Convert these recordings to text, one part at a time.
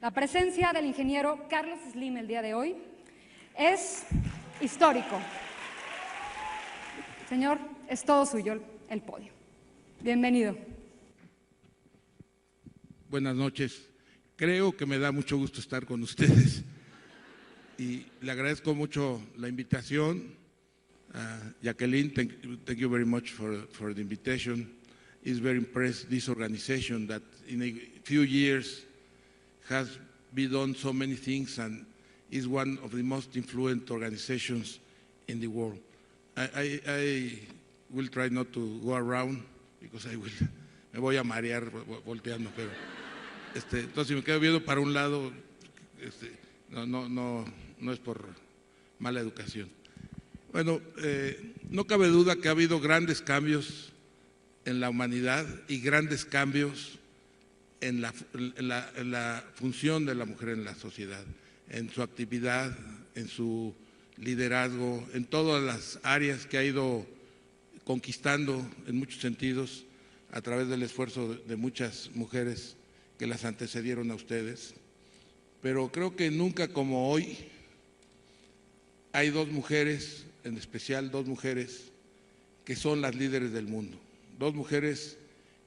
La presencia del ingeniero Carlos Slim el día de hoy es histórico. Señor, es todo suyo el podio. Bienvenido. Buenas noches. Creo que me da mucho gusto estar con ustedes y le agradezco mucho la invitación. Jacqueline, thank you very much for the invitation. It's very impressed this organization that in a few years has been done so many things and is one of the most influent organizations in the world. I will try not to go around because me voy a marear volteando, pero entonces si me quedo viendo para un lado, no es por mala educación. Bueno, no cabe duda que ha habido grandes cambios en la humanidad y grandes cambios en la función de la mujer en la sociedad, en su actividad, en su liderazgo, en todas las áreas que ha ido conquistando en muchos sentidos a través del esfuerzo de muchas mujeres que las antecedieron a ustedes. Pero creo que nunca como hoy hay dos mujeres, en especial dos mujeres que son las líderes del mundo, dos mujeres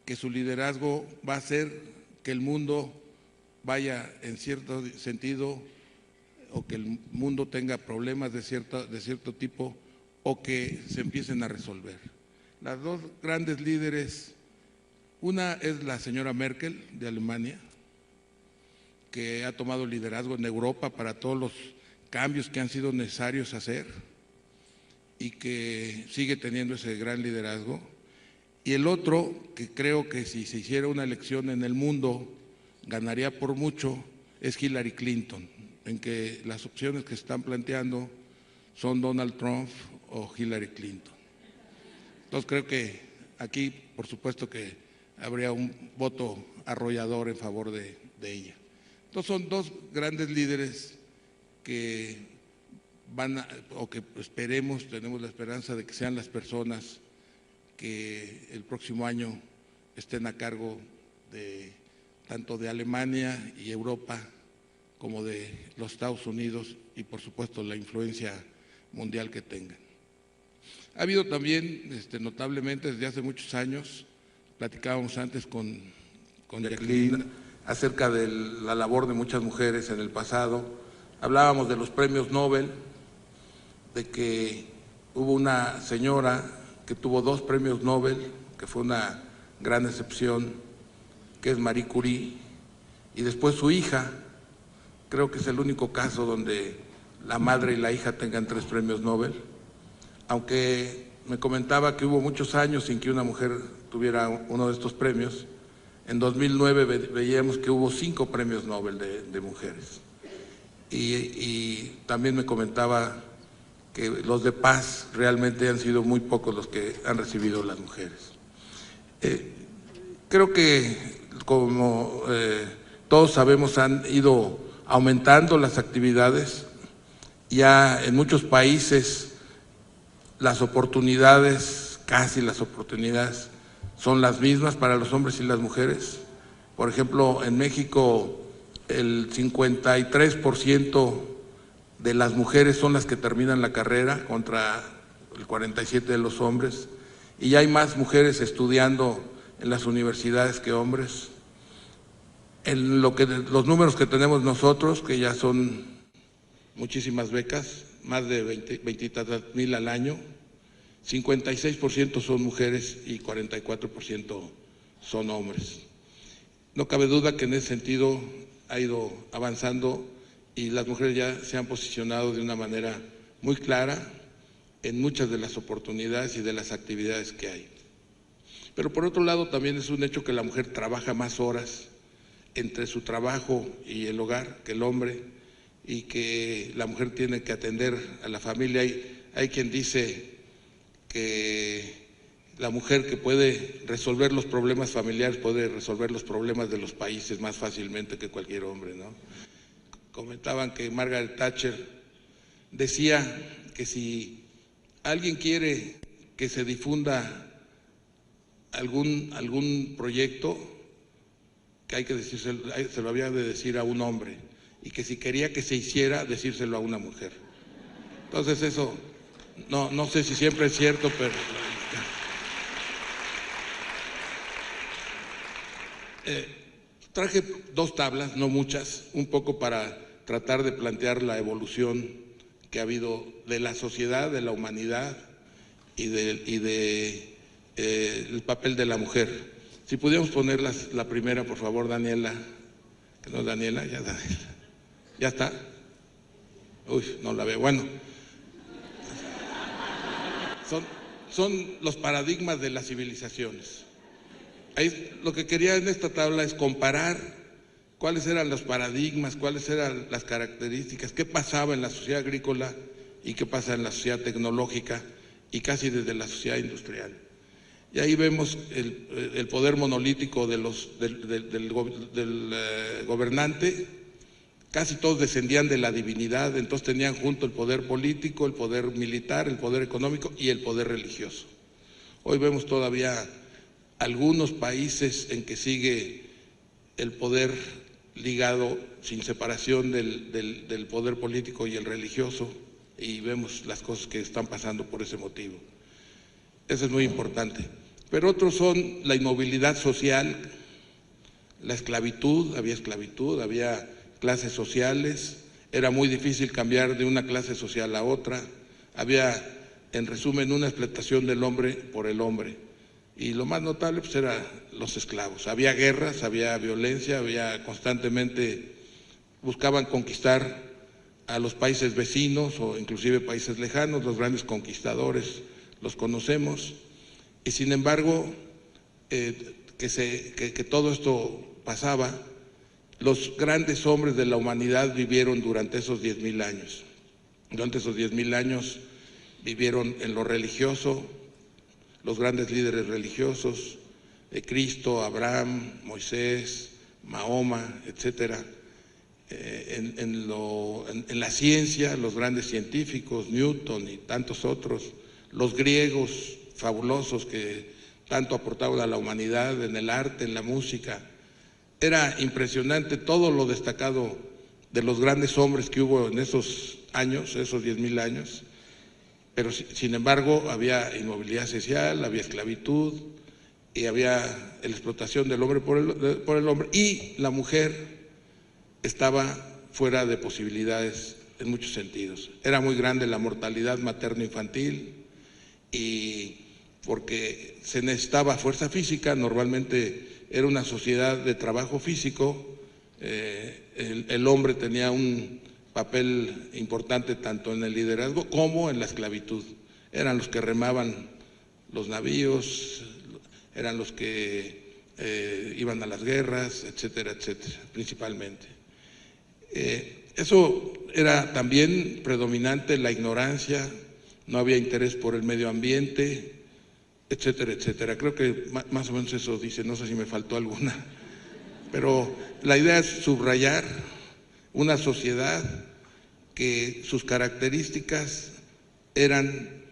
que su liderazgo va a hacer que el mundo vaya en cierto sentido o que el mundo tenga problemas de cierto tipo o que se empiecen a resolver. Las dos grandes líderes, una es la señora Merkel de Alemania, que ha tomado liderazgo en Europa para todos los cambios que han sido necesarios hacer y que sigue teniendo ese gran liderazgo. Y el otro, que creo que si se hiciera una elección en el mundo, ganaría por mucho, es Hillary Clinton, en que las opciones que se están planteando son Donald Trump o Hillary Clinton. Entonces creo que aquí, por supuesto que habría un voto arrollador en favor de ella. Entonces son dos grandes líderes que van a, o que esperemos, tenemos la esperanza de que sean las personas que el próximo año estén a cargo de tanto de Alemania y Europa como de los Estados Unidos y por supuesto la influencia mundial que tengan. Ha habido también notablemente desde hace muchos años, platicábamos antes con Jacqueline acerca de la labor de muchas mujeres en el pasado, hablábamos de los premios Nobel, de que hubo una señora que tuvo 2 premios Nobel, que fue una gran excepción, que es Marie Curie, y después su hija, creo que es el único caso donde la madre y la hija tengan 3 premios Nobel, aunque me comentaba que hubo muchos años sin que una mujer tuviera uno de estos premios. En 2009 veíamos que hubo 5 premios Nobel de mujeres, y también me comentaba que los de paz realmente han sido muy pocos los que han recibido las mujeres. Creo que como todos sabemos han ido aumentando las actividades, ya en muchos países las oportunidades, casi las oportunidades son las mismas para los hombres y las mujeres. Por ejemplo, en México el 53% de las mujeres son las que terminan la carrera contra el 47% de los hombres, y ya hay más mujeres estudiando en las universidades que hombres. En los números que tenemos nosotros, que ya son muchísimas becas, más de 20,000 al año, 56% son mujeres y 44% son hombres. No cabe duda que en ese sentido ha ido avanzando y las mujeres ya se han posicionado de una manera muy clara en muchas de las oportunidades y de las actividades que hay. Pero por otro lado también es un hecho que la mujer trabaja más horas entre su trabajo y el hogar que el hombre, y que la mujer tiene que atender a la familia. Hay quien dice que la mujer que puede resolver los problemas familiares puede resolver los problemas de los países más fácilmente que cualquier hombre, ¿no? Comentaban que Margaret Thatcher decía que si alguien quiere que se difunda algún proyecto, que hay que decírselo, se lo había de decir a un hombre, y que si quería que se hiciera, decírselo a una mujer. Entonces eso, no sé si siempre es cierto, pero... traje 2 tablas, no muchas, un poco para tratar de plantear la evolución que ha habido de la sociedad, de la humanidad y el papel de la mujer. Si pudiéramos poner la primera, por favor, Daniela. Que no es Daniela, ya Daniela. ¿Ya está? Uy, no la veo. Bueno, son los paradigmas de las civilizaciones. Ahí, lo que quería en esta tabla es comparar cuáles eran los paradigmas, cuáles eran las características, qué pasaba en la sociedad agrícola y qué pasa en la sociedad tecnológica y casi desde la sociedad industrial. Y ahí vemos el poder monolítico del gobernante. Casi todos descendían de la divinidad, entonces tenían junto el poder político, el poder militar, el poder económico y el poder religioso. Hoy vemos todavía algunos países en que sigue el poder ligado sin separación del poder político y el religioso, y vemos las cosas que están pasando por ese motivo. Eso es muy importante. Pero otros son la inmovilidad social, la esclavitud, había clases sociales, era muy difícil cambiar de una clase social a otra, había, en resumen, una explotación del hombre por el hombre. Y lo más notable pues eran los esclavos. Había guerras, había violencia, constantemente buscaban conquistar a los países vecinos o inclusive países lejanos. Los grandes conquistadores los conocemos, y sin embargo que todo esto pasaba, los grandes hombres de la humanidad vivieron durante esos 10,000 años. Durante esos 10,000 años vivieron en lo religioso, los grandes líderes religiosos, Cristo, Abraham, Moisés, Mahoma, etcétera. En la ciencia, los grandes científicos, Newton y tantos otros, los griegos fabulosos que tanto aportaban a la humanidad, en el arte, en la música. Era impresionante todo lo destacado de los grandes hombres que hubo en esos años, esos 10,000 años, pero sin embargo había inmovilidad social, había esclavitud y había la explotación del hombre por el hombre, y la mujer estaba fuera de posibilidades en muchos sentidos. Era muy grande la mortalidad materno-infantil, y porque se necesitaba fuerza física. Normalmente era una sociedad de trabajo físico, el hombre tenía un papel importante tanto en el liderazgo como en la esclavitud. Eran los que remaban los navíos, eran los que iban a las guerras, etcétera, etcétera, principalmente. Eso era también predominante, la ignorancia, no había interés por el medio ambiente, etcétera, etcétera. Creo que más o menos eso dice, no sé si me faltó alguna, pero la idea es subrayar una sociedad que sus características eran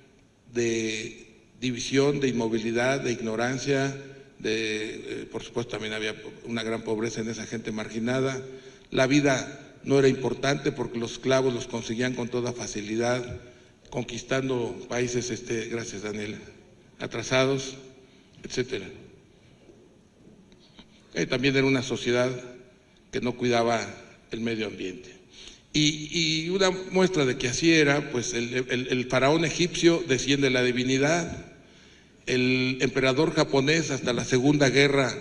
de división, de inmovilidad, de ignorancia, por supuesto también había una gran pobreza en esa gente marginada. La vida no era importante porque los esclavos los conseguían con toda facilidad, conquistando países, gracias Daniel, atrasados, etcétera. También era una sociedad que no cuidaba el medio ambiente. Y una muestra de que así era, pues el faraón egipcio desciende de la divinidad, el emperador japonés hasta la Segunda Guerra,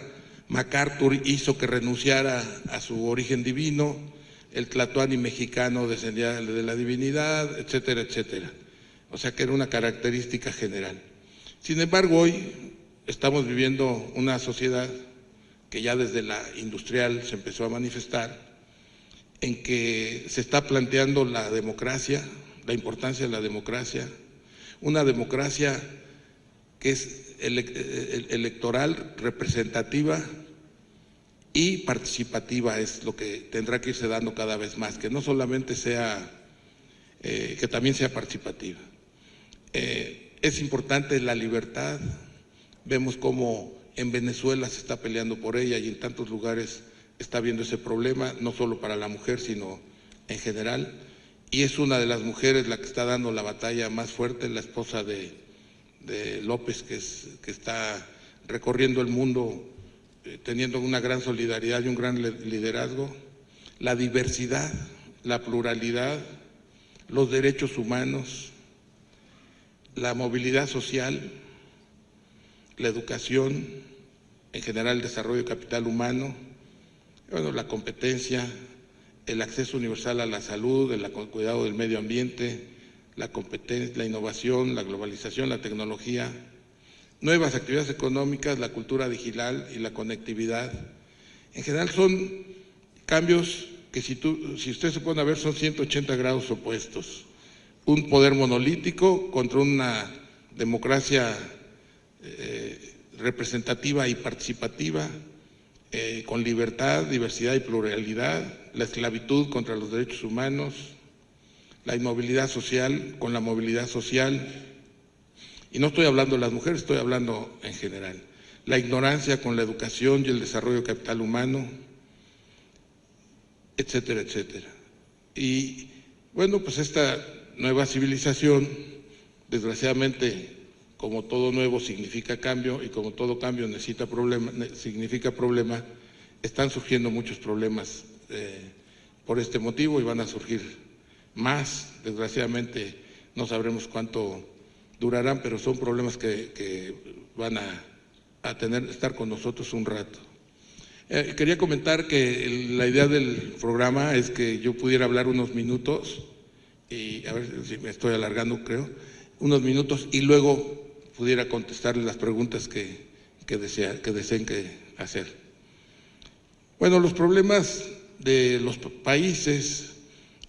MacArthur, hizo que renunciara a su origen divino, el tlatoani mexicano descendía de la divinidad, etcétera, etcétera. O sea que era una característica general. Sin embargo, hoy estamos viviendo una sociedad que ya desde la industrial se empezó a manifestar, en que se está planteando la democracia, la importancia de la democracia, una democracia que es electoral, representativa y participativa, es lo que tendrá que irse dando cada vez más, que no solamente sea, que también sea participativa. Es importante la libertad, vemos cómo en Venezuela se está peleando por ella y en tantos lugares está viendo ese problema, no solo para la mujer, sino en general, y es una de las mujeres la que está dando la batalla más fuerte, la esposa de López, que está recorriendo el mundo teniendo una gran solidaridad y un gran liderazgo. La diversidad, la pluralidad, los derechos humanos, la movilidad social, la educación, en general el desarrollo de capital humano, bueno, la competencia, el acceso universal a la salud, el cuidado del medio ambiente, la competencia, la innovación, la globalización, la tecnología, nuevas actividades económicas, la cultura digital y la conectividad. En general son cambios que si ustedes se ponen a ver son 180 grados opuestos. Un poder monolítico contra una democracia representativa y participativa, con libertad, diversidad y pluralidad, la esclavitud contra los derechos humanos, la inmovilidad social con la movilidad social, y no estoy hablando de las mujeres, estoy hablando en general, la ignorancia con la educación y el desarrollo de capital humano, etcétera, etcétera. Y bueno, pues esta nueva civilización, desgraciadamente, como todo nuevo significa cambio y como todo cambio significa problema, están surgiendo muchos problemas por este motivo y van a surgir más. Desgraciadamente no sabremos cuánto durarán, pero son problemas que van a estar con nosotros un rato. Quería comentar que la idea del programa es que yo pudiera hablar unos minutos, y a ver si me estoy alargando, creo, unos minutos, y luego pudiera contestarles las preguntas que deseen hacer. Bueno, los problemas de los países,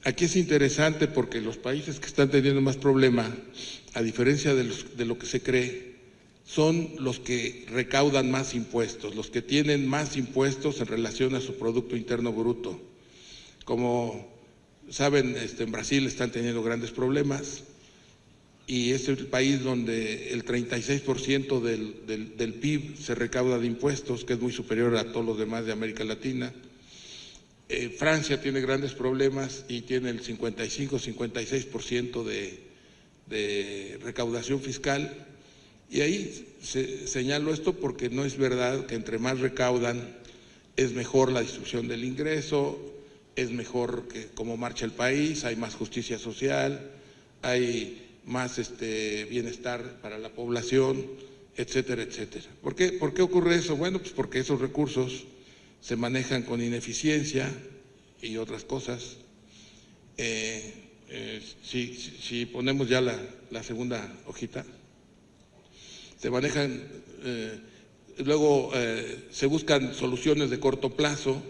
aquí es interesante porque los países que están teniendo más problema, a diferencia de lo que se cree, son los que recaudan más impuestos, los que tienen más impuestos en relación a su Producto Interno Bruto. Como saben, en Brasil están teniendo grandes problemas, y es el país donde el 36% del PIB se recauda de impuestos, que es muy superior a todos los demás de América Latina. Francia tiene grandes problemas y tiene el 55-56% de recaudación fiscal, y ahí señalo esto porque no es verdad que entre más recaudan es mejor la distribución del ingreso, es mejor que cómo marcha el país, hay más justicia social, hay más bienestar para la población, etcétera, etcétera. ¿Por qué ocurre eso? Bueno, pues porque esos recursos se manejan con ineficiencia y otras cosas. Si ponemos ya la segunda hojita, se manejan, luego se buscan soluciones de corto plazo,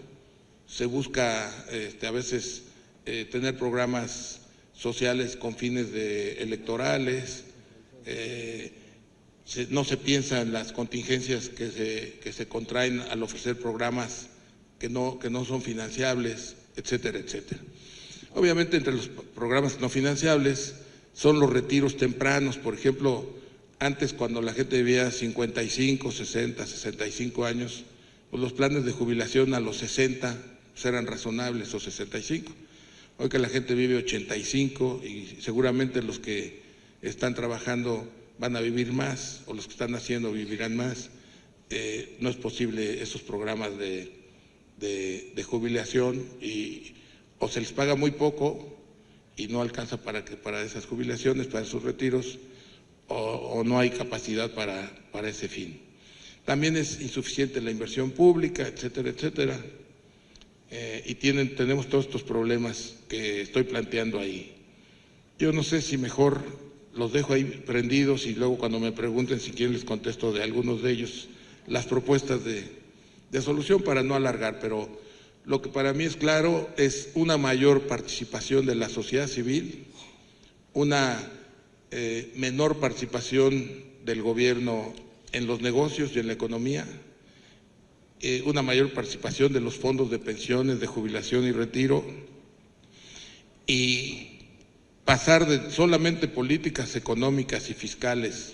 se busca a veces tener programas sociales con fines electorales, no se piensa en las contingencias que se contraen al ofrecer programas que no son financiables, etcétera, etcétera. Obviamente entre los programas no financiables son los retiros tempranos. Por ejemplo, antes cuando la gente vivía 55, 60, 65 años, pues los planes de jubilación a los 60 pues eran razonables, o 65. Hoy que la gente vive 85 y seguramente los que están trabajando van a vivir más, o los que están haciendo vivirán más, no es posible esos programas de jubilación, o se les paga muy poco y no alcanza para esas jubilaciones, para esos retiros, o no hay capacidad para ese fin. También es insuficiente la inversión pública, etcétera, etcétera. Y tenemos todos estos problemas que estoy planteando ahí. Yo no sé si mejor los dejo ahí prendidos y luego cuando me pregunten si quieren les contesto de algunos de ellos las propuestas de solución para no alargar, pero lo que para mí es claro es una mayor participación de la sociedad civil, una menor participación del gobierno en los negocios y en la economía, una mayor participación de los fondos de pensiones, de jubilación y retiro, y pasar de solamente políticas económicas y fiscales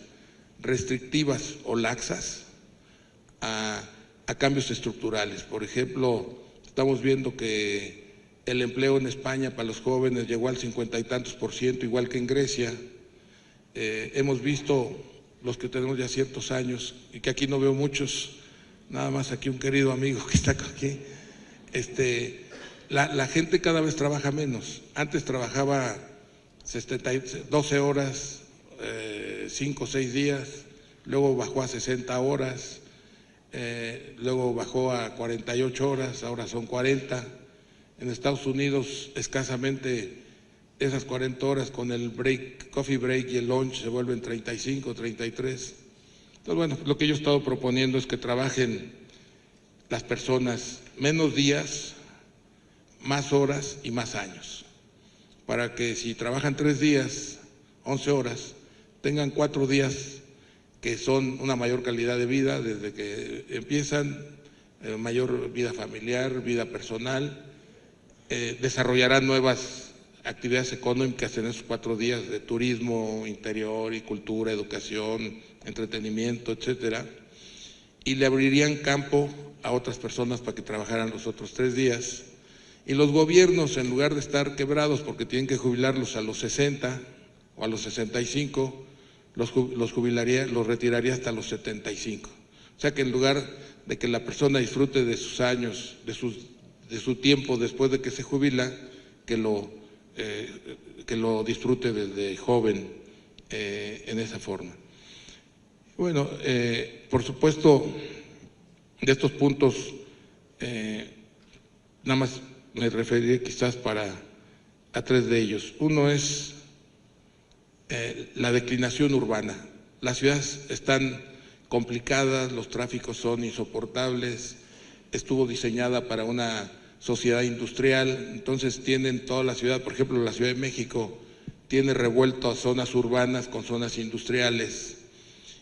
restrictivas o laxas a cambios estructurales. Por ejemplo, Estamos viendo que el empleo en España para los jóvenes llegó al 50 y tantos %, igual que en Grecia. Hemos visto, los que tenemos ya ciertos años, y que aquí no veo muchos, nada más aquí un querido amigo que está aquí, la gente cada vez trabaja menos. Antes trabajaba 12 horas, 5 o 6 días, luego bajó a 60 horas, luego bajó a 48 horas, ahora son 40. En Estados Unidos escasamente esas 40 horas con el break, coffee break y el lunch se vuelven 35, 33. Entonces, bueno, lo que yo he estado proponiendo es que trabajen las personas menos días, más horas y más años, para que si trabajan 3 días, 11 horas, tengan 4 días que son una mayor calidad de vida desde que empiezan, mayor vida familiar, vida personal, desarrollarán nuevas actividades económicas en esos 4 días de turismo interior y cultura, educación, entretenimiento, etcétera, y le abrirían campo a otras personas para que trabajaran los otros 3 días. Y los gobiernos, en lugar de estar quebrados porque tienen que jubilarlos a los 60 o a los 65, los retiraría hasta los 75. O sea que en lugar de que la persona disfrute de sus años, de su tiempo después de que se jubila, que lo disfrute desde joven en esa forma. Bueno, por supuesto, de estos puntos, nada más me referiré quizás a 3 de ellos. Uno es la declinación urbana. Las ciudades están complicadas, los tráficos son insoportables, estuvo diseñada para una sociedad industrial, entonces tienen toda la ciudad, por ejemplo, la Ciudad de México tiene revuelto a zonas urbanas con zonas industriales.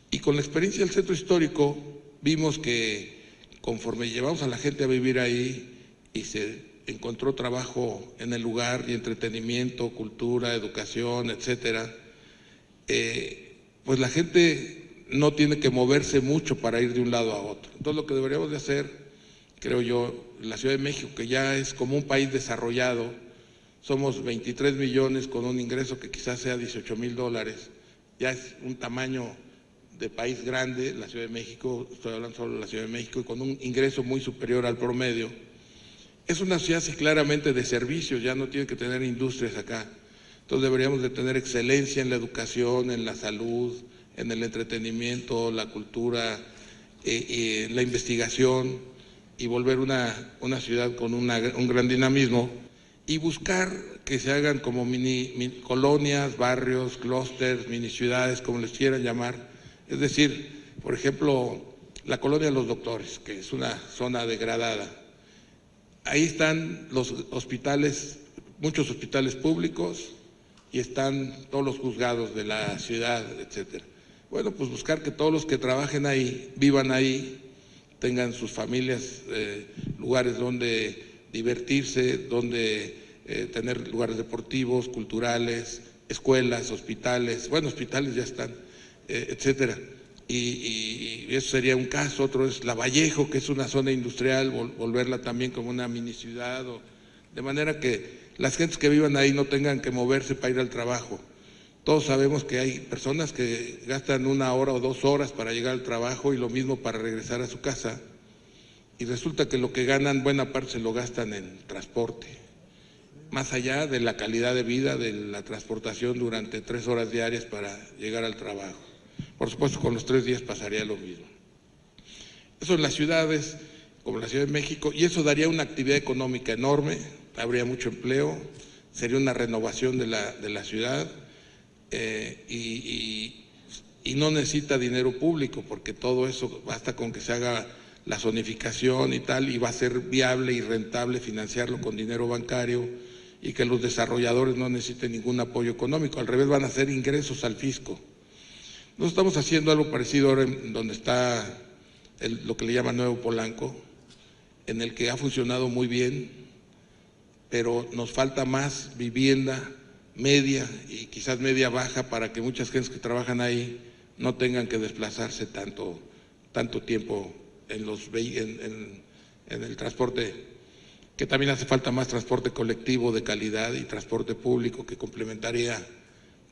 Y con la experiencia del centro histórico vimos que conforme llevamos a la gente a vivir ahí y se encontró trabajo en el lugar y entretenimiento, cultura, educación, etcétera, pues la gente no tiene que moverse mucho para ir de un lado a otro. Entonces lo que deberíamos de hacer, creo yo, en la Ciudad de México, que ya es como un país desarrollado, somos 23 millones con un ingreso que quizás sea $18,000, ya es un tamaño de país grande, la Ciudad de México, estoy hablando solo de la Ciudad de México, y con un ingreso muy superior al promedio. Es una ciudad sí, claramente de servicios, ya no tiene que tener industrias acá. Entonces deberíamos de tener excelencia en la educación, en la salud, en el entretenimiento, la cultura, la investigación, y volver una ciudad con un gran dinamismo, y buscar que se hagan como mini colonias, barrios, clústeres, mini ciudades, como les quieran llamar. Es decir, por ejemplo, la colonia de los Doctores, que es una zona degradada. Ahí están los hospitales, muchos hospitales públicos, y están todos los juzgados de la ciudad, etcétera. Bueno, pues buscar que todos los que trabajen ahí, vivan ahí, tengan sus familias, lugares donde divertirse, donde tener lugares deportivos, culturales, escuelas, hospitales, bueno, hospitales ya están, etcétera. Y eso sería un caso. Otro es Lavallejo, que es una zona industrial, volverla también como una mini ciudad, de manera que las gentes que vivan ahí no tengan que moverse para ir al trabajo. Todos sabemos que hay personas que gastan 1 hora o 2 horas para llegar al trabajo y lo mismo para regresar a su casa, y resulta que lo que ganan buena parte se lo gastan en transporte, más allá de la calidad de vida de la transportación durante 3 horas diarias para llegar al trabajo. Por supuesto, con los 3 días pasaría lo mismo. Eso en las ciudades, como la Ciudad de México, y eso daría una actividad económica enorme, habría mucho empleo, sería una renovación de la ciudad, y no necesita dinero público, porque todo eso basta con que se haga la zonificación y tal, y va a ser viable y rentable financiarlo con dinero bancario, y que los desarrolladores no necesiten ningún apoyo económico, al revés, van a hacer ingresos al fisco. Nosotros estamos haciendo algo parecido ahora en donde está lo que le llaman Nuevo Polanco, en el que ha funcionado muy bien, pero nos falta más vivienda media y quizás media baja para que muchas gentes que trabajan ahí no tengan que desplazarse tanto tiempo en el transporte que también hace falta más transporte colectivo de calidad y transporte público que complementaría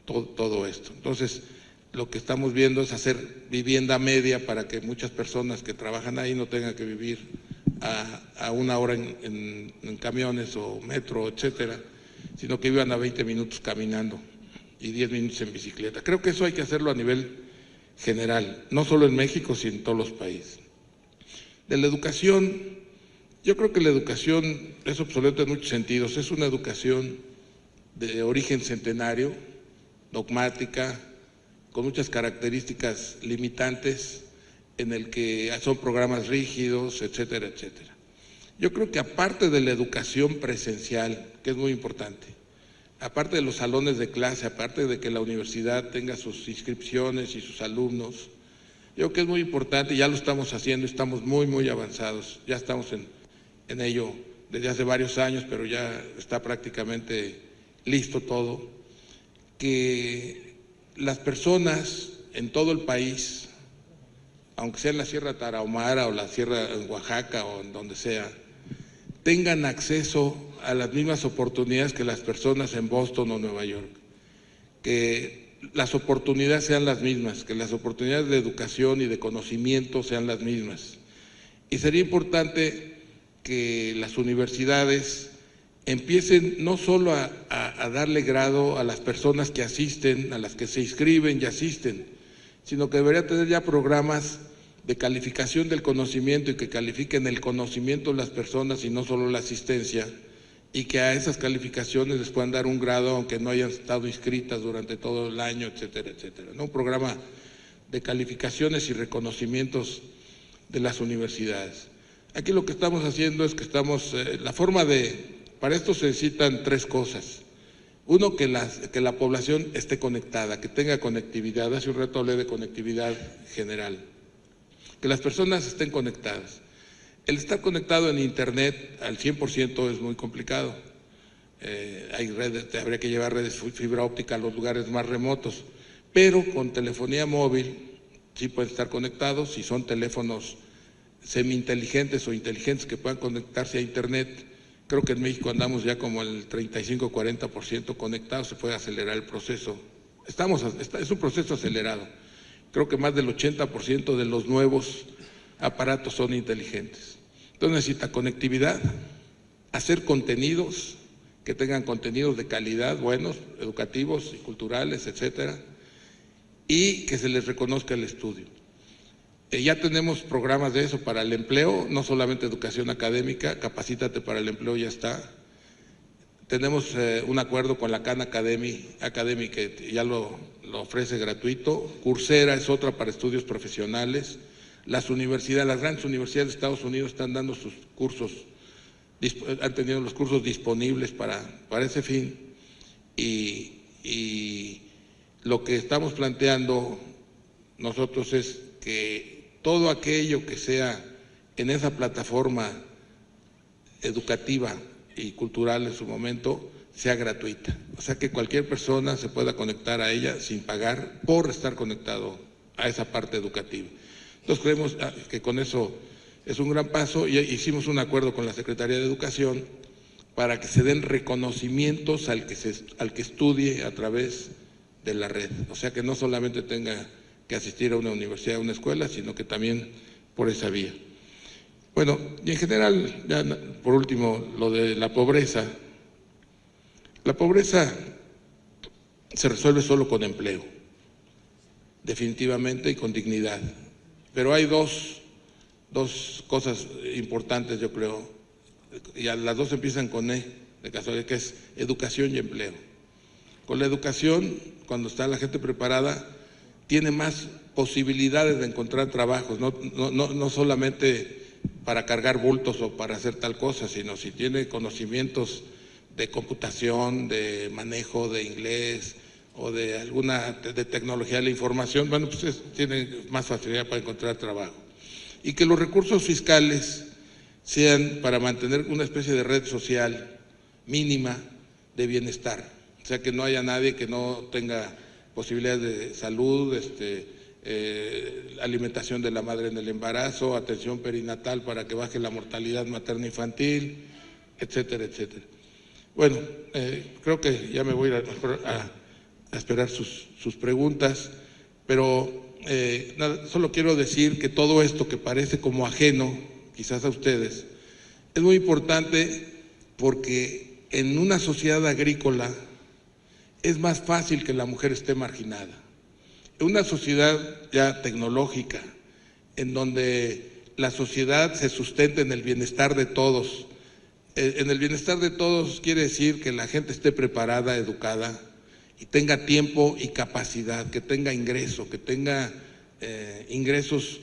todo esto. Entonces, lo que estamos viendo es hacer vivienda media para que muchas personas que trabajan ahí no tengan que vivir a 1 hora en camiones o metro, etcétera, sino que vivan a 20 minutos caminando y 10 minutos en bicicleta. Creo que eso hay que hacerlo a nivel general, no solo en México, sino en todos los países. De la educación, yo creo que la educación es obsoleta en muchos sentidos. Es una educación de origen centenario, dogmática, con muchas características limitantes, en el que son programas rígidos, etcétera, etcétera. Yo creo que aparte de la educación presencial, que es muy importante, aparte de los salones de clase, aparte de que la universidad tenga sus inscripciones y sus alumnos, yo creo que es muy importante, ya lo estamos haciendo, estamos muy avanzados, ya estamos en ello desde hace varios años, pero ya está prácticamente listo todo, que las personas en todo el país, aunque sea en la Sierra Tarahumara o la Sierra en Oaxaca o en donde sea, tengan acceso a las mismas oportunidades que las personas en Boston o Nueva York, que las oportunidades sean las mismas, que las oportunidades de educación y de conocimiento sean las mismas. Y sería importante que las universidades empiecen no solo a darle grado a las personas que asisten, a las que se inscriben y asisten, sino que debería tener ya programas de calificación del conocimiento y que califiquen el conocimiento de las personas y no solo la asistencia, y que a esas calificaciones les puedan dar un grado aunque no hayan estado inscritas durante todo el año, etcétera, etcétera, ¿no? Un programa de calificaciones y reconocimientos de las universidades. Aquí lo que estamos haciendo es que para esto se necesitan 3 cosas. Uno, que la población esté conectada, que tenga conectividad. Hace un rato hablé de conectividad general. Que las personas estén conectadas. El estar conectado en Internet al 100% es muy complicado. Hay redes, habría que llevar redes fibra óptica a los lugares más remotos, pero con telefonía móvil sí pueden estar conectados. Si son teléfonos semi-inteligentes o inteligentes que puedan conectarse a Internet, creo que en México andamos ya como el 35-40% conectados, se puede acelerar el proceso. Es un proceso acelerado. Creo que más del 80% de los nuevos aparatos son inteligentes. Entonces necesita conectividad, hacer contenidos, que tengan contenidos de calidad, buenos, educativos y culturales, etcétera, y que se les reconozca el estudio. Ya tenemos programas de eso para el empleo, no solamente educación académica, Capacítate para el Empleo ya está. Tenemos un acuerdo con la Khan Academy que ya lo ofrece gratuito. Coursera es otra para estudios profesionales. Las grandes universidades de Estados Unidos están dando sus cursos, han tenido los cursos disponibles para ese fin. Y lo que estamos planteando nosotros es que todo aquello que sea en esa plataforma educativa y cultural en su momento sea gratuita, o sea que cualquier persona se pueda conectar a ella sin pagar por estar conectado a esa parte educativa. Entonces creemos que con eso es un gran paso, y hicimos un acuerdo con la Secretaría de Educación para que se den reconocimientos al que estudie a través de la red, o sea que no solamente tenga que asistir a una universidad, a una escuela, sino que también por esa vía. Bueno, y en general, ya por último, lo de la pobreza. La pobreza se resuelve solo con empleo, definitivamente, y con dignidad. Pero hay dos cosas importantes, yo creo, y las dos empiezan con E, de casualidad, que es educación y empleo. Con la educación, cuando está la gente preparada, tiene más posibilidades de encontrar trabajos, no solamente para cargar bultos o para hacer tal cosa, sino si tiene conocimientos de computación, de manejo de inglés o de de tecnología de la información, bueno, pues tiene más facilidad para encontrar trabajo. Y que los recursos fiscales sean para mantener una especie de red social mínima de bienestar, o sea que no haya nadie que no tenga posibilidades de salud, alimentación de la madre en el embarazo, atención perinatal para que baje la mortalidad materna infantil, etcétera, etcétera. Bueno, creo que ya me voy a esperar sus preguntas, pero nada, solo quiero decir que todo esto que parece como ajeno, quizás a ustedes, es muy importante porque en una sociedad agrícola es más fácil que la mujer esté marginada. En una sociedad ya tecnológica, en donde la sociedad se sustenta en el bienestar de todos, en el bienestar de todos quiere decir que la gente esté preparada, educada y tenga tiempo y capacidad, que tenga ingreso, que tenga ingresos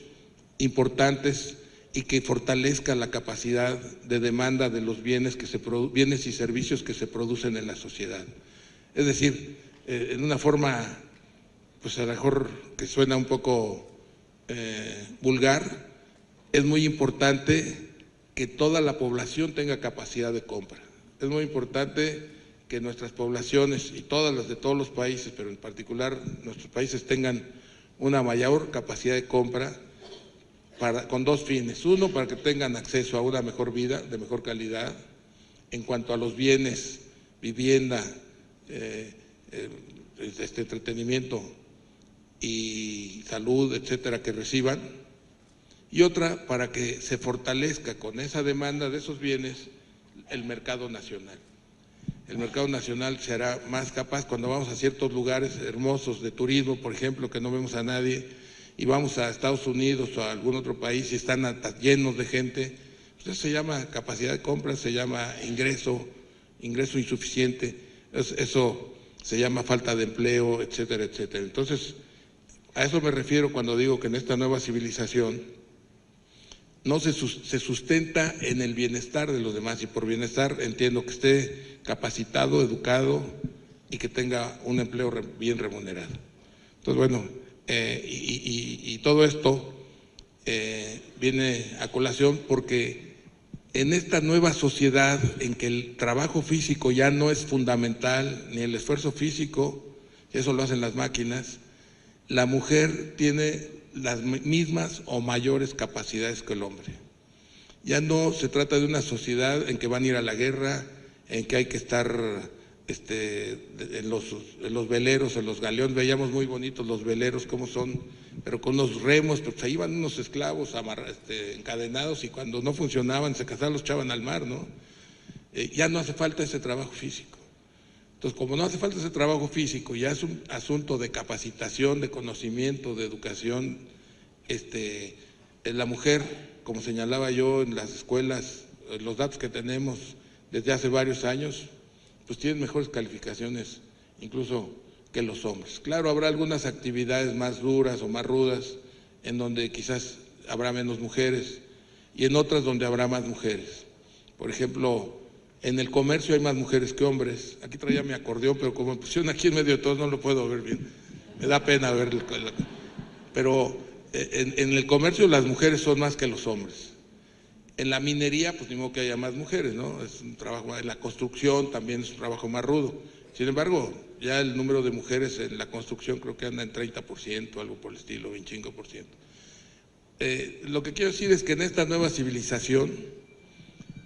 importantes y que fortalezca la capacidad de demanda de los bienes y servicios que se producen en la sociedad. Es decir, en una forma, pues a lo mejor que suena un poco vulgar, es muy importante que toda la población tenga capacidad de compra. Es muy importante que nuestras poblaciones y todas las de todos los países, pero en particular nuestros países, tengan una mayor capacidad de compra con dos fines. Uno, para que tengan acceso a una mejor vida, de mejor calidad, en cuanto a los bienes, vivienda, entretenimiento y salud, etcétera, que reciban. Y otra, para que se fortalezca con esa demanda de esos bienes el mercado nacional. El mercado nacional será más capaz cuando vamos a ciertos lugares hermosos de turismo, por ejemplo, que no vemos a nadie, y vamos a Estados Unidos o a algún otro país y están llenos de gente. Eso se llama capacidad de compra, se llama ingreso insuficiente, eso se llama falta de empleo, etcétera, etcétera. Entonces, a eso me refiero cuando digo que en esta nueva civilización no se sustenta en el bienestar de los demás, y por bienestar entiendo que esté capacitado, educado y que tenga un empleo bien remunerado. Entonces, bueno, y todo esto viene a colación porque en esta nueva sociedad en que el trabajo físico ya no es fundamental, ni el esfuerzo físico, eso lo hacen las máquinas, la mujer tiene las mismas o mayores capacidades que el hombre. Ya no se trata de una sociedad en que van a ir a la guerra, en que hay que estar en los veleros, en los galeones. Veíamos muy bonitos los veleros, cómo son, pero con los remos, pues ahí iban unos esclavos encadenados, y cuando no funcionaban, se casaban, los echaban al mar, ¿no? Ya no hace falta ese trabajo físico. Entonces, como no hace falta ese trabajo físico, ya es un asunto de capacitación, de conocimiento, de educación. La mujer, como señalaba yo en las escuelas, los datos que tenemos desde hace varios años, pues tienen mejores calificaciones incluso que los hombres. Claro, habrá algunas actividades más duras o más rudas en donde quizás habrá menos mujeres y en otras donde habrá más mujeres. Por ejemplo, en el comercio hay más mujeres que hombres. Aquí traía mi acordeón, pero como me pusieron aquí en medio de todos no lo puedo ver bien. Me da pena verlo. Pero en el comercio las mujeres son más que los hombres. En la minería, pues ni modo que haya más mujeres, ¿no? Es un trabajo, en la construcción también es un trabajo más rudo. Sin embargo, ya el número de mujeres en la construcción creo que anda en 30%, algo por el estilo, 25%. Lo que quiero decir es que en esta nueva civilización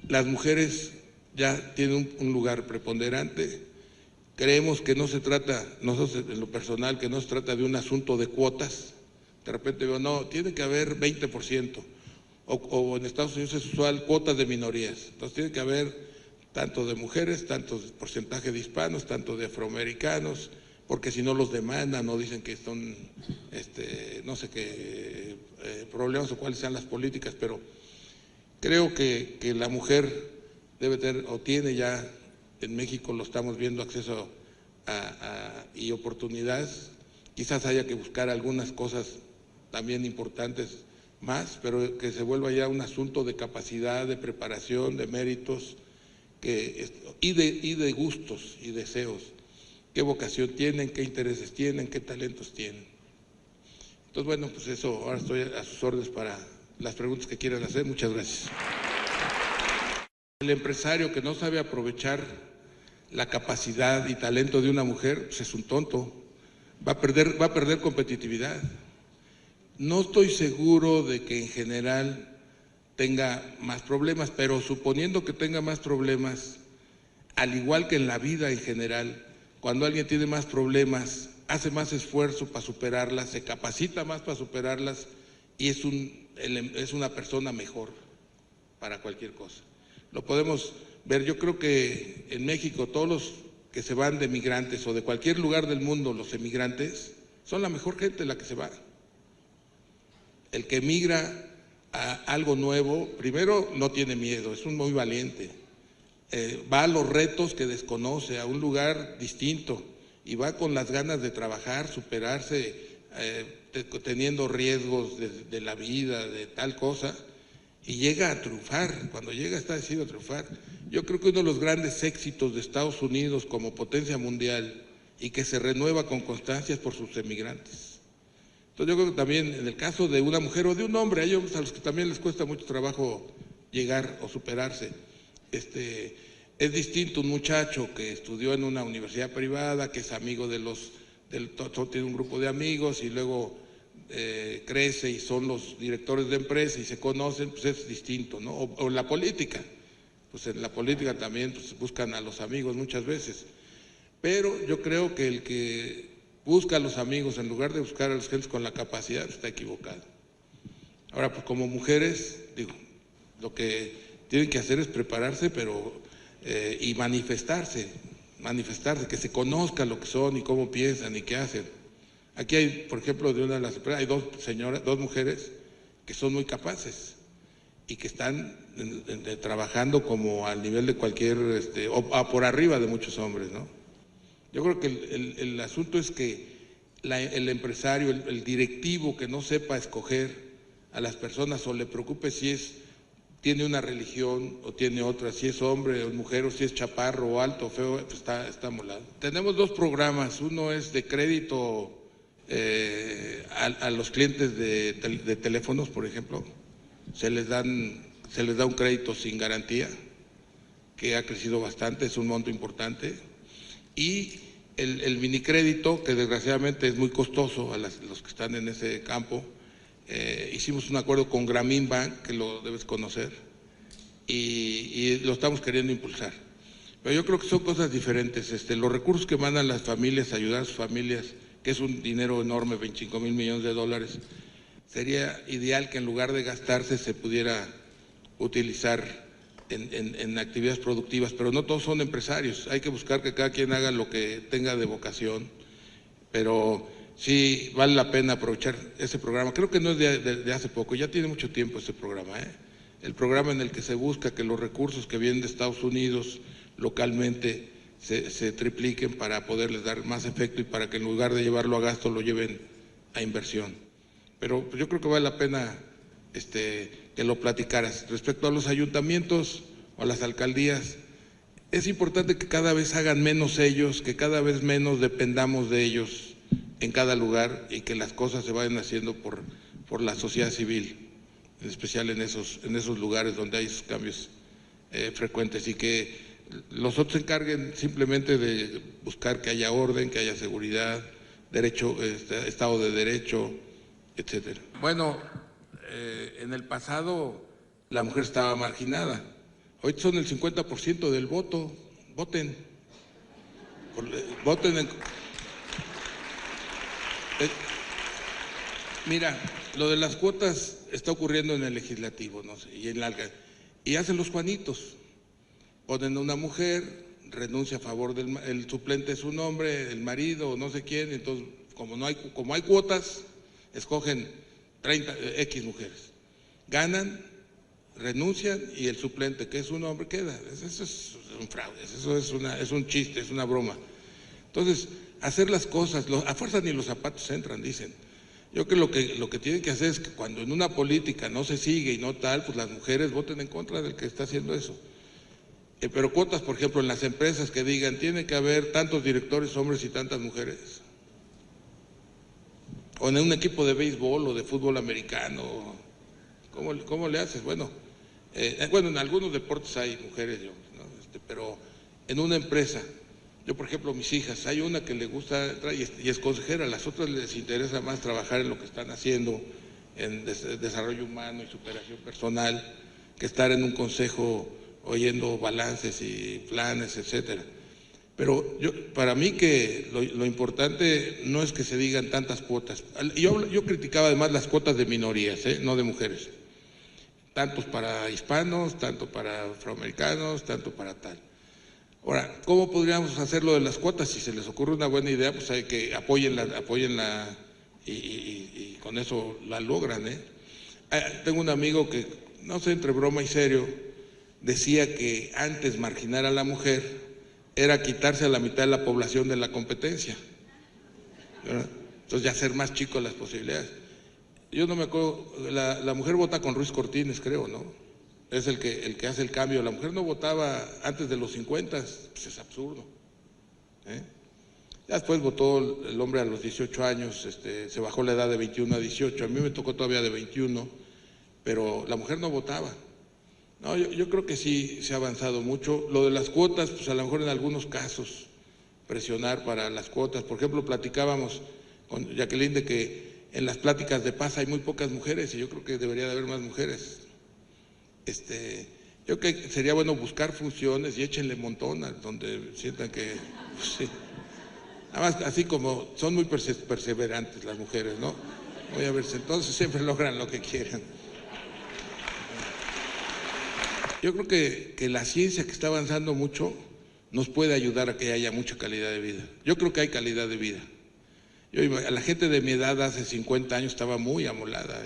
las mujeres ya tienen un lugar preponderante. Creemos que no se trata, nosotros en lo personal, que no se trata de un asunto de cuotas. De repente digo, no, tiene que haber 20%, o en Estados Unidos es usual cuotas de minorías. Entonces tiene que haber tanto de mujeres, tanto porcentaje de hispanos, tanto de afroamericanos, porque si no los demandan o dicen que son, no sé qué problemas o cuáles sean las políticas, pero creo que la mujer debe tener, o tiene ya, en México lo estamos viendo, acceso y oportunidades. Quizás haya que buscar algunas cosas también importantes más, pero que se vuelva ya un asunto de capacidad, de preparación, de méritos y de gustos y deseos. Qué vocación tienen, qué intereses tienen, qué talentos tienen. Entonces, bueno, pues eso, ahora estoy a sus órdenes para las preguntas que quieran hacer. Muchas gracias. El empresario que no sabe aprovechar la capacidad y talento de una mujer, pues es un tonto, va a perder competitividad. No estoy seguro de que en general tenga más problemas, pero suponiendo que tenga más problemas, al igual que en la vida en general, cuando alguien tiene más problemas, hace más esfuerzo para superarlas, se capacita más para superarlas y es una persona mejor para cualquier cosa. Lo podemos ver, yo creo que en México todos los que se van de migrantes o de cualquier lugar del mundo, los emigrantes, son la mejor gente la que se va. El que emigra a algo nuevo, primero no tiene miedo, es un muy valiente, va a los retos que desconoce, a un lugar distinto y va con las ganas de trabajar, superarse, teniendo riesgos de la vida, de tal cosa, y llega a triunfar. Cuando llega está decidido a triunfar. Yo creo que uno de los grandes éxitos de Estados Unidos como potencia mundial y que se renueva con constancia es por sus emigrantes. Entonces yo creo que también en el caso de una mujer o de un hombre, hay hombres a los que también les cuesta mucho trabajo llegar o superarse. Es distinto un muchacho que estudió en una universidad privada, que es amigo tiene un grupo de amigos y luego crece y son los directores de empresa y se conocen, pues es distinto, ¿no? O en la política, pues en la política también pues, buscan a los amigos muchas veces. Pero yo creo que el que busca a los amigos en lugar de buscar a las gentes con la capacidad está equivocado. Ahora, pues como mujeres, digo, lo que tienen que hacer es prepararse, pero y manifestarse, que se conozca lo que son y cómo piensan y qué hacen. Aquí hay, por ejemplo, de una de las empresas, hay dos mujeres que son muy capaces y que están trabajando como al nivel de cualquier, o por arriba de muchos hombres, ¿no? Yo creo que el asunto es que el empresario, el directivo que no sepa escoger a las personas o le preocupe si tiene una religión o tiene otra, si es hombre o mujer, o si es chaparro o alto o feo, pues está molado. Tenemos dos programas, uno es de crédito a los clientes de teléfonos, por ejemplo, se les da un crédito sin garantía, que ha crecido bastante, es un monto importante, y el minicrédito, que desgraciadamente es muy costoso a los que están en ese campo. Hicimos un acuerdo con Grameen Bank, que lo debes conocer, y lo estamos queriendo impulsar. Pero yo creo que son cosas diferentes. Los recursos que mandan las familias, ayudar a sus familias, que es un dinero enorme, 25,000 millones de dólares, sería ideal que en lugar de gastarse se pudiera utilizar en actividades productivas, pero no todos son empresarios. Hay que buscar que cada quien haga lo que tenga de vocación, pero sí vale la pena aprovechar ese programa. Creo que no es de hace poco, ya tiene mucho tiempo ese programa, el programa en el que se busca que los recursos que vienen de Estados Unidos localmente se tripliquen para poderles dar más efecto y para que en lugar de llevarlo a gasto lo lleven a inversión. Pero yo creo que vale la pena que lo platicaras. Respecto a los ayuntamientos o a las alcaldías, es importante que cada vez hagan menos ellos, que cada vez menos dependamos de ellos en cada lugar y que las cosas se vayan haciendo por la sociedad civil, en especial en esos lugares donde hay esos cambios frecuentes, y que los otros se encarguen simplemente de buscar que haya orden, que haya seguridad, derecho, Estado de Derecho, etcétera. Bueno, en el pasado la mujer estaba marginada, hoy son el 50% del voto. Voten, voten mira, lo de las cuotas está ocurriendo en el legislativo, no sé, y hacen los Juanitos, ponen a una mujer, renuncia a favor el suplente es un hombre, el marido o no sé quién, entonces como hay cuotas, escogen 30 X mujeres, ganan, renuncian y el suplente, que es un hombre, queda. Eso es un fraude, eso es un chiste, es una broma. Entonces, hacer las cosas, a fuerza ni los zapatos entran, dicen. Yo creo que lo que tienen que hacer es que cuando en una política no se sigue y no tal, pues las mujeres voten en contra del que está haciendo eso. Pero cuotas, por ejemplo, en las empresas que digan, tiene que haber tantos directores hombres y tantas mujeres. O en un equipo de béisbol o de fútbol americano, ¿cómo le haces? Bueno, en algunos deportes hay mujeres y hombres, ¿no? Pero en una empresa, yo por ejemplo, mis hijas, hay una que le gusta entrar y es consejera, a las otras les interesa más trabajar en lo que están haciendo, en desarrollo humano y superación personal. que estar en un consejo oyendo balances y planes, etcétera. Pero para mí que lo importante no es que se digan tantas cuotas. Yo criticaba además las cuotas de minorías, no de mujeres. Tantos para hispanos, tanto para afroamericanos, tanto para tal. Ahora, ¿cómo podríamos hacerlo de las cuotas? Si se les ocurre una buena idea, pues hay que apóyenla y con eso la logran, Tengo un amigo que, no sé, entre broma y serio, decía que antes marginar a la mujer era quitarse a la mitad de la población de la competencia, ¿verdad? Entonces ya hacer más chicos las posibilidades. Yo no me acuerdo, la mujer vota con Ruiz Cortines, creo, ¿no? Es el que hace el cambio. La mujer no votaba antes de los 50, pues es absurdo. Ya después votó el hombre a los 18 años, se bajó la edad de 21 a 18, a mí me tocó todavía de 21, pero la mujer no votaba. No, yo creo que sí se ha avanzado mucho. Lo de las cuotas, pues a lo mejor en algunos casos presionar para las cuotas. Por ejemplo, platicábamos con Jacqueline de que en las pláticas de paz hay muy pocas mujeres y yo creo que debería de haber más mujeres. Yo creo que sería bueno buscar funciones y échenle montonas donde sientan que… Pues, sí. Además, así como son muy perseverantes las mujeres, ¿no? Voy a verse, entonces siempre logran lo que quieran. Yo creo que la ciencia, que está avanzando mucho, nos puede ayudar a que haya mucha calidad de vida. Yo creo que hay calidad de vida. A la gente de mi edad hace 50 años estaba muy amolada,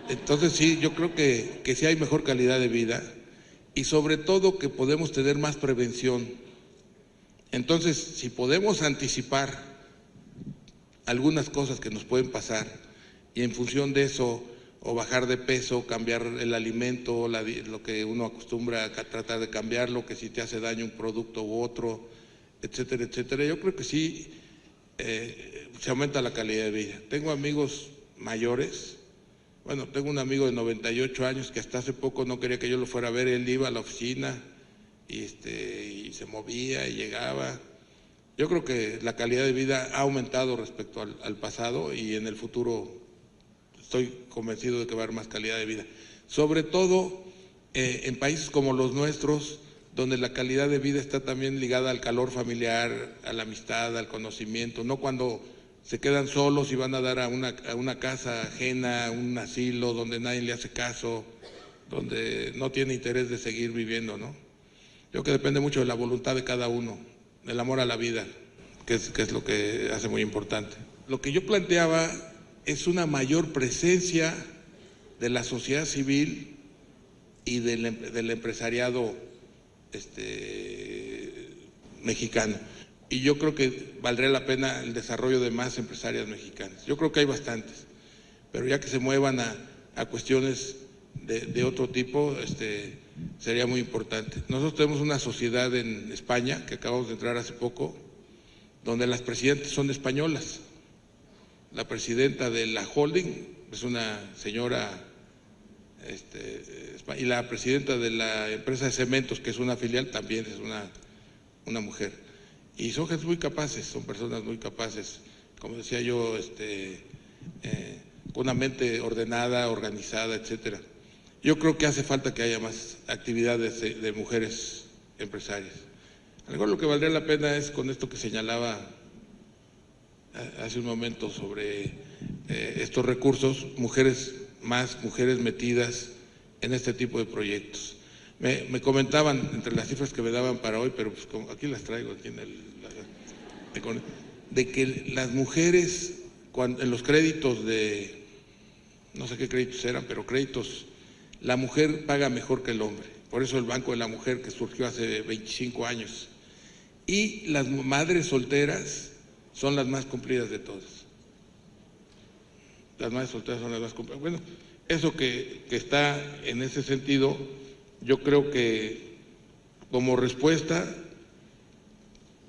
Entonces sí, yo creo que sí hay mejor calidad de vida y sobre todo que podemos tener más prevención. Entonces, si podemos anticipar algunas cosas que nos pueden pasar y en función de eso o bajar de peso, cambiar el alimento, lo que uno acostumbra a tratar de cambiarlo, que si te hace daño un producto u otro, etcétera, etcétera. Yo creo que sí se aumenta la calidad de vida. Tengo amigos mayores, bueno, tengo un amigo de 98 años que hasta hace poco no quería que yo lo fuera a ver, él iba a la oficina y se movía y llegaba. Yo creo que la calidad de vida ha aumentado respecto al pasado y en el futuro estoy convencido de que va a haber más calidad de vida. Sobre todo en países como los nuestros, donde la calidad de vida está también ligada al calor familiar, a la amistad, al conocimiento, no cuando se quedan solos y van a dar a una casa ajena, un asilo donde nadie le hace caso, donde no tiene interés de seguir viviendo, ¿no? Yo creo que depende mucho de la voluntad de cada uno, del amor a la vida, que es lo que hace muy importante. Lo que yo planteaba es una mayor presencia de la sociedad civil y del empresariado mexicano. Y yo creo que valdría la pena el desarrollo de más empresarias mexicanas. Yo creo que hay bastantes, pero ya que se muevan a cuestiones de otro tipo, sería muy importante. Nosotros tenemos una sociedad en España, que acabamos de entrar hace poco, donde las presidentas son españolas. La presidenta de la holding es una señora, y la presidenta de la empresa de cementos, que es una filial, también es una mujer. Y son gente muy capaces, son personas muy capaces, como decía yo, con una mente ordenada, organizada, etcétera. Yo creo que hace falta que haya más actividades de mujeres empresarias. A lo mejor lo que valdría la pena es con esto que señalaba hace un momento sobre estos recursos, mujeres metidas en este tipo de proyectos. Me comentaban entre las cifras que me daban para hoy, pero pues aquí las traigo, aquí de que las mujeres en los créditos no sé qué créditos eran, pero créditos, la mujer paga mejor que el hombre. Por eso el Banco de la Mujer, que surgió hace 25 años. Y las madres solteras son las más cumplidas de todas. Las madres solteras son las más cumplidas. Bueno, eso que está en ese sentido, yo creo que como respuesta,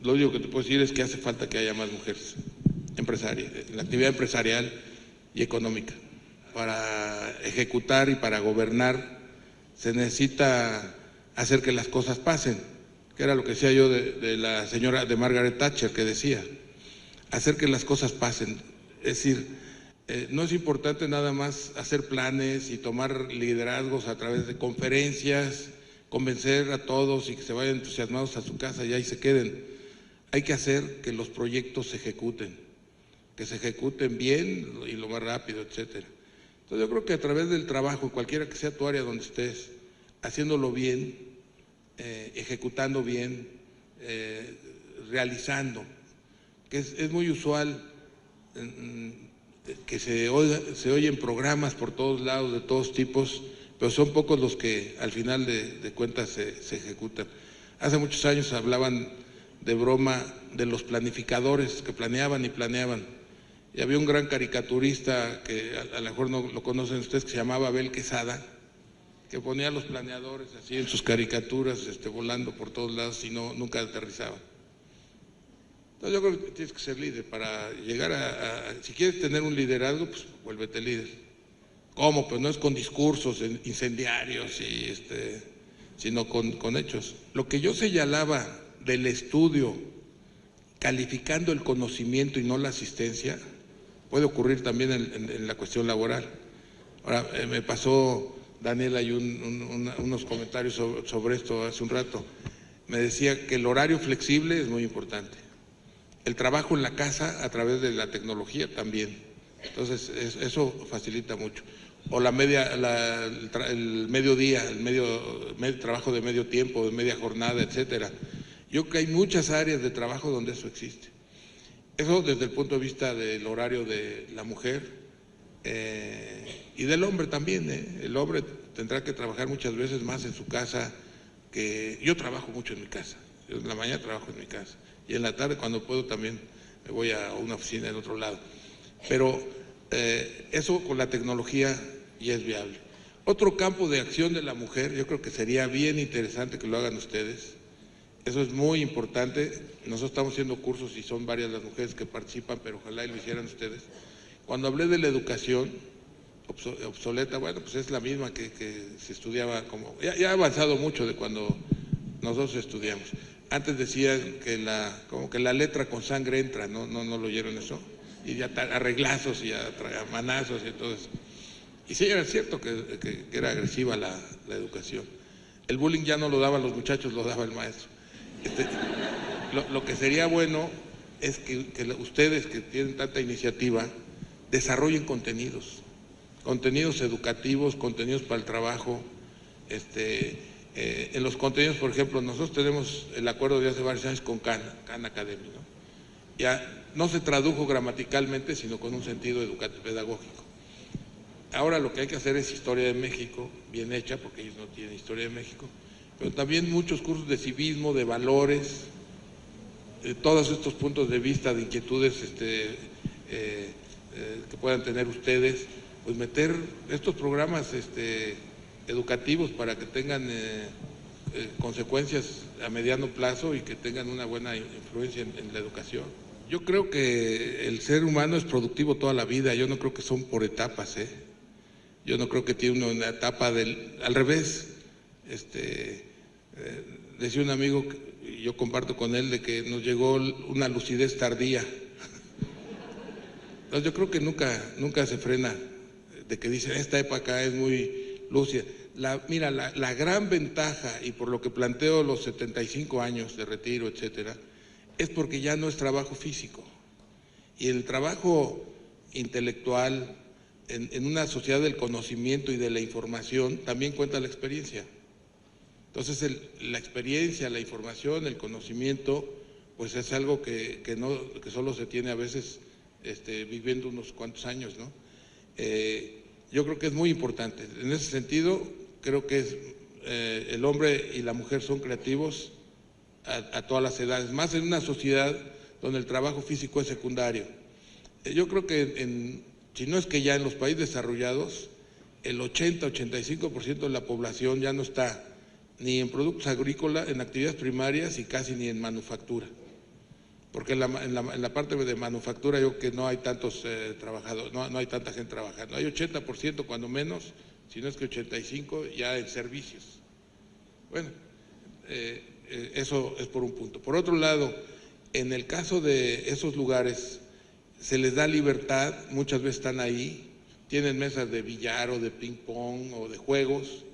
lo único que te puedo decir es que hace falta que haya más mujeres empresarias, en la actividad empresarial y económica. Para ejecutar y para gobernar se necesita hacer que las cosas pasen, que era lo que decía yo de la señora de Margaret Thatcher, que decía, hacer que las cosas pasen, es decir, No es importante nada más hacer planes y tomar liderazgos a través de conferencias, convencer a todos y que se vayan entusiasmados a su casa y ahí se queden. Hay que hacer que los proyectos se ejecuten bien y lo más rápido, etcétera. Entonces yo creo que a través del trabajo, cualquiera que sea tu área donde estés, haciéndolo bien, ejecutando bien, realizando, que es muy usual que se oyen programas por todos lados, de todos tipos, pero son pocos los que al final de cuentas se ejecutan. Hace muchos años hablaban de broma de los planificadores que planeaban y planeaban. Y había un gran caricaturista que a lo mejor no lo conocen ustedes, que se llamaba Abel Quesada, que ponía a los planeadores así en sus caricaturas, volando por todos lados y nunca aterrizaban. Entonces yo creo que tienes que ser líder para llegar si quieres tener un liderazgo, pues vuélvete líder. ¿Cómo? Pues no es con discursos incendiarios, sino con hechos. Lo que yo señalaba del estudio, calificando el conocimiento y no la asistencia, puede ocurrir también en la cuestión laboral. Ahora, me pasó Daniela y unos comentarios sobre esto hace un rato. Me decía que el horario flexible es muy importante. El trabajo en la casa a través de la tecnología también. Entonces, eso facilita mucho. O el mediodía, el trabajo de medio tiempo, de media jornada, etcétera. Yo creo que hay muchas áreas de trabajo donde eso existe. Eso desde el punto de vista del horario de la mujer y del hombre también. El hombre tendrá que trabajar muchas veces más en su casa que… Yo trabajo mucho en mi casa. Yo en la mañana trabajo en mi casa. Y en la tarde, cuando puedo, también me voy a una oficina en otro lado. Pero eso con la tecnología ya es viable. Otro campo de acción de la mujer, yo creo que sería bien interesante que lo hagan ustedes. Eso es muy importante. Nosotros estamos haciendo cursos y son varias las mujeres que participan, pero ojalá y lo hicieran ustedes. Cuando hablé de la educación obsoleta, bueno, pues es la misma que se estudiaba como… Ya ha avanzado mucho de cuando nosotros estudiamos. Antes decían que como que la letra con sangre entra, ¿no lo oyeron eso? Y ya arreglazos y a manazos y todo eso. Y sí, era cierto que era agresiva la educación. El bullying ya no lo daban los muchachos, lo daba el maestro. Lo que sería bueno es que ustedes que tienen tanta iniciativa desarrollen contenidos educativos, contenidos para el trabajo. En los contenidos, por ejemplo, nosotros tenemos el acuerdo de hace varios años con Khan Academy, ¿no? Ya no se tradujo gramaticalmente, sino con un sentido pedagógico. Ahora lo que hay que hacer es historia de México, bien hecha, porque ellos no tienen historia de México, pero también muchos cursos de civismo, de valores, todos estos puntos de vista, de inquietudes que puedan tener ustedes, pues meter estos programas educativos para que tengan consecuencias a mediano plazo y que tengan una buena influencia en la educación. Yo creo que el ser humano es productivo toda la vida, yo no creo que son por etapas, Yo no creo que tiene una etapa al revés. Decía un amigo, y yo comparto con él, de que nos llegó una lucidez tardía. Entonces yo creo que nunca se frena, de que dicen esta época es muy lúcida. Mira, la gran ventaja, y por lo que planteo los 75 años de retiro, etcétera, es porque ya no es trabajo físico. Y el trabajo intelectual, en una sociedad del conocimiento y de la información, también cuenta la experiencia. Entonces, la experiencia, la información, el conocimiento, pues es algo que solo se tiene a veces viviendo unos cuantos años, ¿no? Yo creo que es muy importante. En ese sentido, creo que el hombre y la mujer son creativos a todas las edades, más en una sociedad donde el trabajo físico es secundario. Yo creo que si no es que ya en los países desarrollados, el 80-85% de la población ya no está ni en productos agrícolas, en actividades primarias y casi ni en manufactura. Porque en la parte de manufactura yo creo que no hay tantos trabajadores, no hay tanta gente trabajando. Hay 80% cuando menos, si no es que 85% ya en servicios. Bueno, eso es por un punto. Por otro lado, en el caso de esos lugares, se les da libertad, muchas veces están ahí, tienen mesas de billar o de ping pong o de juegos,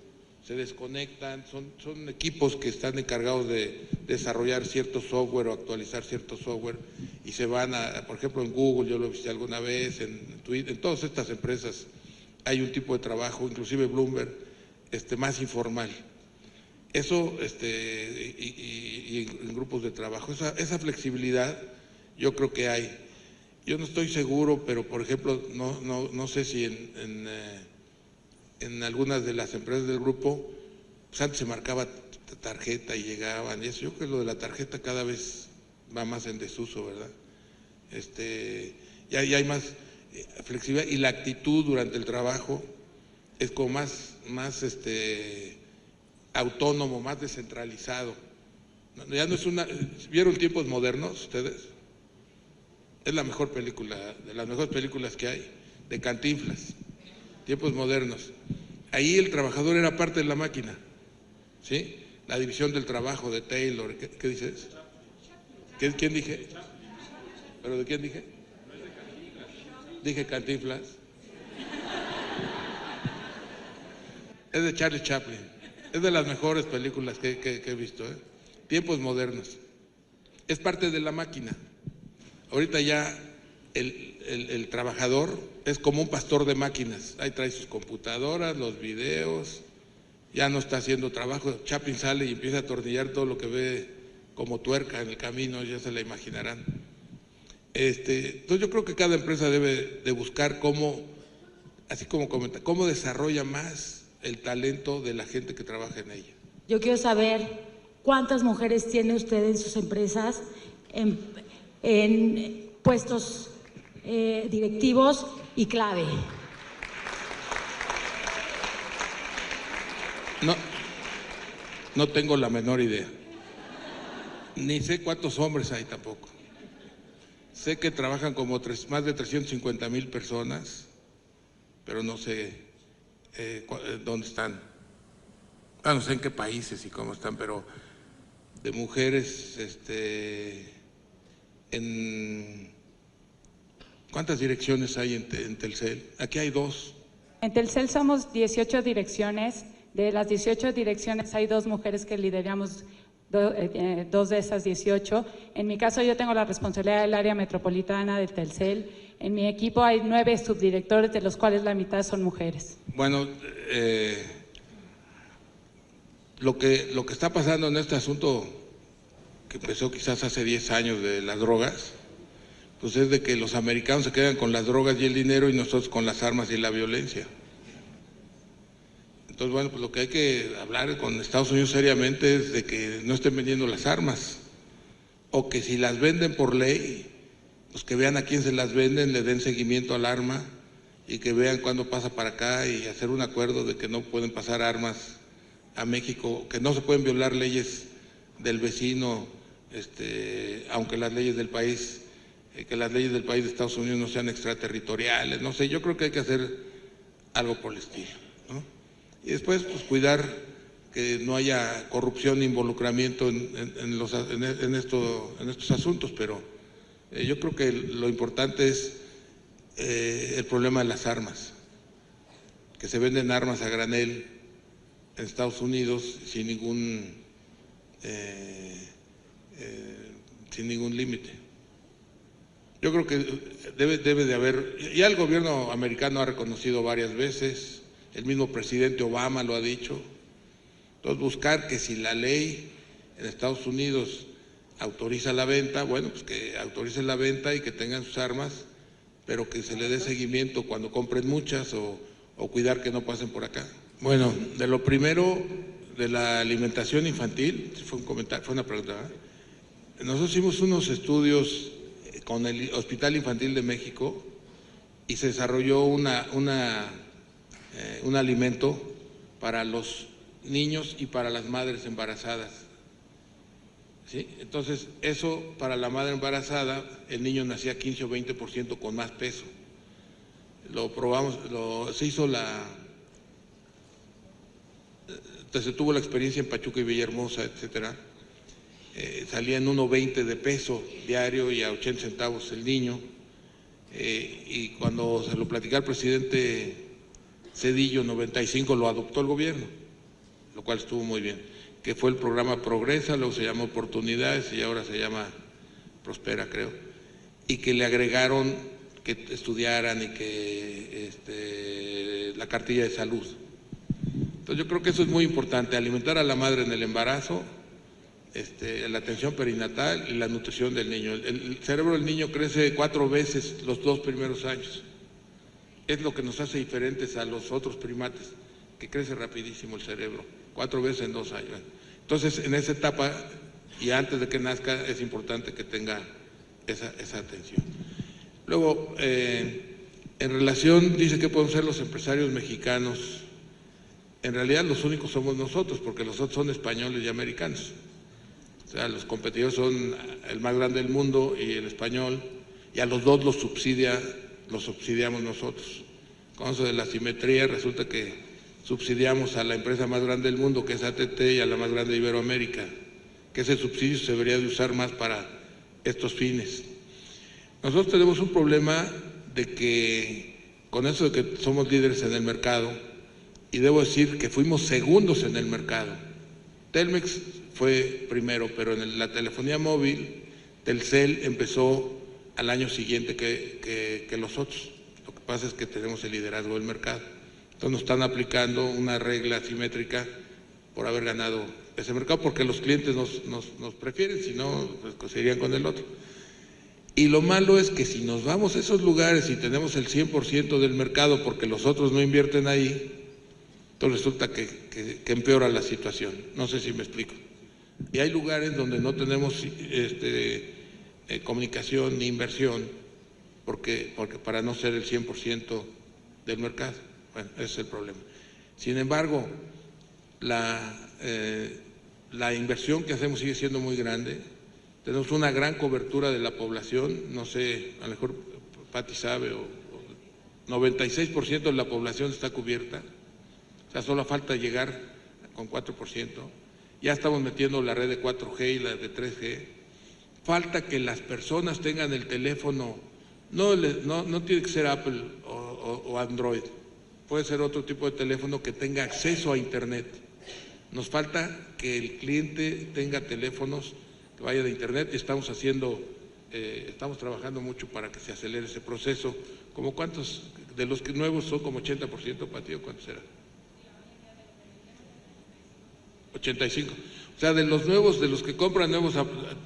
se desconectan, son equipos que están encargados de desarrollar cierto software o actualizar cierto software y se van por ejemplo en Google, yo lo visité alguna vez, en Twitter, en todas estas empresas hay un tipo de trabajo, inclusive Bloomberg, más informal. Eso, y en grupos de trabajo, esa flexibilidad yo creo que hay. Yo no estoy seguro, pero por ejemplo, no sé si en algunas de las empresas del grupo, pues antes se marcaba tarjeta y llegaban, y eso, yo creo que lo de la tarjeta cada vez va más en desuso, ¿verdad? Ya hay más flexibilidad y la actitud durante el trabajo es como más autónomo, más descentralizado. Ya no es ¿vieron Tiempos Modernos ustedes? Es la mejor película, de las mejores películas que hay, de Cantinflas, Tiempos Modernos. Ahí el trabajador era parte de la máquina, ¿sí? La división del trabajo de Taylor, ¿qué dices? ¿Quién dije? ¿Pero de quién dije? Dije Cantinflas. Es de Charlie Chaplin, es de las mejores películas que he visto, ¿eh? Tiempos Modernos. Es parte de la máquina. Ahorita ya el trabajador es como un pastor de máquinas, ahí trae sus computadoras, los videos, ya no está haciendo trabajo. Chaplin sale y empieza a atornillar todo lo que ve como tuerca en el camino, ya se la imaginarán. Entonces yo creo que cada empresa debe de buscar cómo, así como comenta, cómo desarrolla más el talento de la gente que trabaja en ella. Yo quiero saber cuántas mujeres tiene usted en sus empresas en puestos directivos y clave. No tengo la menor idea. Ni sé cuántos hombres hay tampoco. Sé que trabajan como más de 350,000 personas, pero no sé dónde están. No sé en qué países y cómo están, pero de mujeres, ¿cuántas direcciones hay en Telcel? Aquí hay 2. En Telcel somos 18 direcciones. De las 18 direcciones hay 2 mujeres que lideramos 2 de esas 18. En mi caso yo tengo la responsabilidad del área metropolitana de Telcel. En mi equipo hay 9 subdirectores, de los cuales la mitad son mujeres. Bueno, lo que está pasando en este asunto, que empezó quizás hace 10 años de las drogas, pues es de que los americanos se quedan con las drogas y el dinero y nosotros con las armas y la violencia. Entonces, bueno, pues lo que hay que hablar con Estados Unidos seriamente es de que no estén vendiendo las armas, o que si las venden por ley, pues que vean a quién se las venden, le den seguimiento al arma y que vean cuándo pasa para acá y hacer un acuerdo de que no pueden pasar armas a México, que no se pueden violar leyes del vecino, aunque las leyes del país, que las leyes del país de Estados Unidos no sean extraterritoriales, no sé, yo creo que hay que hacer algo por el estilo, ¿no? Y después, pues cuidar que no haya corrupción ni involucramiento en estos asuntos, pero yo creo que lo importante es el problema de las armas, que se venden armas a granel en Estados Unidos sin ningún límite. Yo creo que debe de haber, ya el gobierno americano ha reconocido varias veces, el mismo presidente Obama lo ha dicho. Entonces buscar que si la ley en Estados Unidos autoriza la venta, bueno, pues que autoricen la venta y que tengan sus armas, pero que se le dé seguimiento cuando compren muchas o cuidar que no pasen por acá. Bueno, de lo primero, de la alimentación infantil, fue una pregunta, ¿verdad? Nosotros hicimos unos estudios con el Hospital Infantil de México y se desarrolló un alimento para los niños y para las madres embarazadas, ¿sí? Entonces, eso para la madre embarazada, el niño nacía 15 o 20% con más peso. Lo probamos, se hizo se tuvo la experiencia en Pachuca y Villahermosa, etcétera. Salía en 1.20 de peso diario y a 80 centavos el niño. y cuando se lo platicó al presidente Zedillo, 95 lo adoptó el gobierno, lo cual estuvo muy bien, que fue el programa Progresa, luego se llamó Oportunidades y ahora se llama Prospera, creo, y que le agregaron que estudiaran y que la cartilla de salud. Entonces yo creo que eso es muy importante, alimentar a la madre en el embarazo, la atención perinatal y la nutrición del niño. El cerebro del niño crece 4 veces los 2 primeros años. Es lo que nos hace diferentes a los otros primates, que crece rapidísimo el cerebro, 4 veces en 2 años. Entonces, en esa etapa y antes de que nazca es importante que tenga esa atención. Luego, en relación, dice que pueden ser los empresarios mexicanos. En realidad los únicos somos nosotros, porque los otros son españoles y americanos. O sea, los competidores son el más grande del mundo y el español, y a los dos los subsidiamos nosotros. Con eso de la simetría, resulta que subsidiamos a la empresa más grande del mundo, que es AT&T, y a la más grande de Iberoamérica, que ese subsidio se debería de usar más para estos fines. Nosotros tenemos un problema de que, con eso de que somos líderes en el mercado, y debo decir que fuimos segundos en el mercado. Telmex fue primero, pero en la telefonía móvil, Telcel empezó al año siguiente que los otros. Lo que pasa es que tenemos el liderazgo del mercado. Entonces nos están aplicando una regla asimétrica por haber ganado ese mercado, porque los clientes nos prefieren, si no, pues se irían con el otro. Y lo malo es que si nos vamos a esos lugares y tenemos el 100% del mercado porque los otros no invierten ahí, entonces resulta que empeora la situación. No sé si me explico. Y hay lugares donde no tenemos comunicación ni inversión porque para no ser el 100% del mercado. Bueno, ese es el problema. Sin embargo, la inversión que hacemos sigue siendo muy grande. Tenemos una gran cobertura de la población, no sé, a lo mejor Pati sabe, 96% de la población está cubierta. O sea, solo falta llegar con 4%. Ya estamos metiendo la red de 4G y la de 3G. Falta que las personas tengan el teléfono, no tiene que ser Apple o Android, puede ser otro tipo de teléfono que tenga acceso a Internet. Nos falta que el cliente tenga teléfonos que vayan a Internet y estamos trabajando mucho para que se acelere ese proceso. ¿Cómo cuántos de los que nuevos son como 80%, Patio? ¿Cuántos será? 85. O sea, de los nuevos, de los que compran nuevos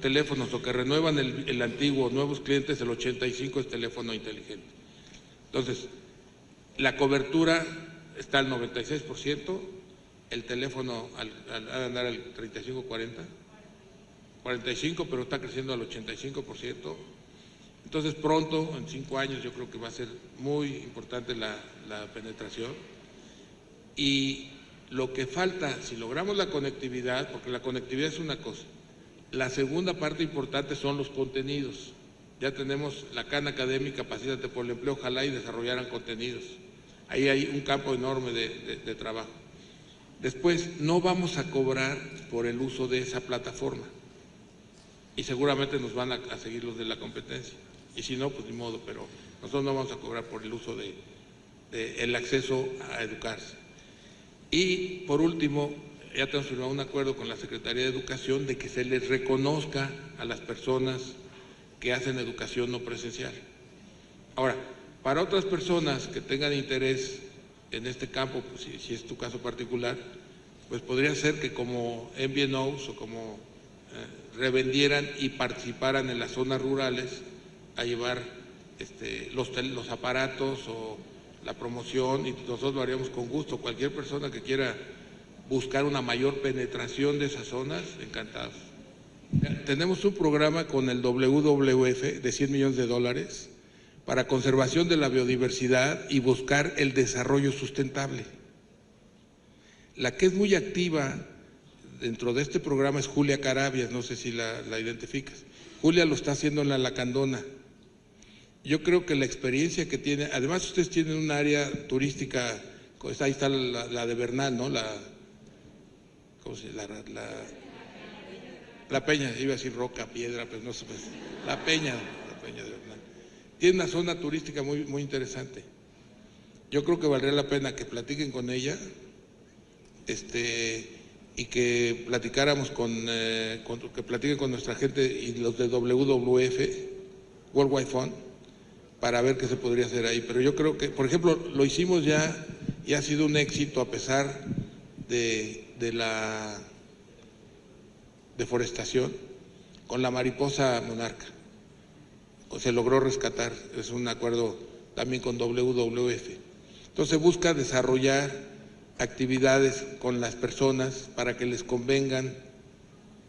teléfonos o que renuevan el antiguo, nuevos clientes, el 85 es teléfono inteligente. Entonces, la cobertura está al 96%, el teléfono al andar al 35-40, 45, pero está creciendo al 85%. Entonces, pronto, en 5 años, yo creo que va a ser muy importante la penetración. Y lo que falta, si logramos la conectividad, porque la conectividad es una cosa, la segunda parte importante son los contenidos. Ya tenemos la Khan Academy, Capacítate por el Empleo, ojalá y desarrollaran contenidos. Ahí hay un campo enorme de trabajo. Después, no vamos a cobrar por el uso de esa plataforma y seguramente nos van a seguir los de la competencia. Y si no, pues ni modo, pero nosotros no vamos a cobrar por el uso el acceso a educarse. Y por último, ya tenemos firmado un acuerdo con la Secretaría de Educación de que se les reconozca a las personas que hacen educación no presencial. Ahora, para otras personas que tengan interés en este campo, pues si es tu caso particular, pues podría ser que como MVNOs o como revendieran y participaran en las zonas rurales a llevar los aparatos o la promoción, y nosotros lo haríamos con gusto. Cualquier persona que quiera buscar una mayor penetración de esas zonas, encantados. Tenemos un programa con el WWF de $100 millones para conservación de la biodiversidad y buscar el desarrollo sustentable. La que es muy activa dentro de este programa es Julia Carabias, no sé si la identificas. Julia lo está haciendo en la Lacandona. Yo creo que la experiencia que tiene, además ustedes tienen un área turística, ahí está la de Bernal, ¿no? ¿Cómo se llama? La Peña, iba a decir Roca, Piedra, pues no sé, la Peña de Bernal. tiene una zona turística muy interesante. Yo creo que valdría la pena que platiquen con ella, y que platicáramos que platiquen con nuestra gente y los de WWF, World Wide Fund, para ver qué se podría hacer ahí. Pero yo creo que, por ejemplo, lo hicimos ya y ha sido un éxito a pesar de la deforestación con la mariposa monarca. Se logró rescatar, es un acuerdo también con WWF. Entonces busca desarrollar actividades con las personas para que les convengan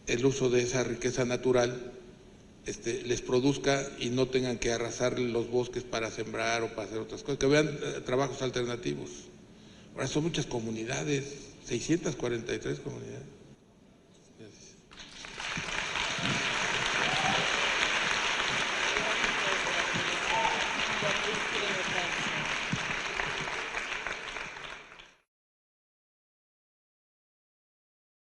el uso de esa riqueza natural, les produzca y no tengan que arrasar los bosques para sembrar o para hacer otras cosas, que vean trabajos alternativos. Ahora son muchas comunidades, 643 comunidades. Gracias.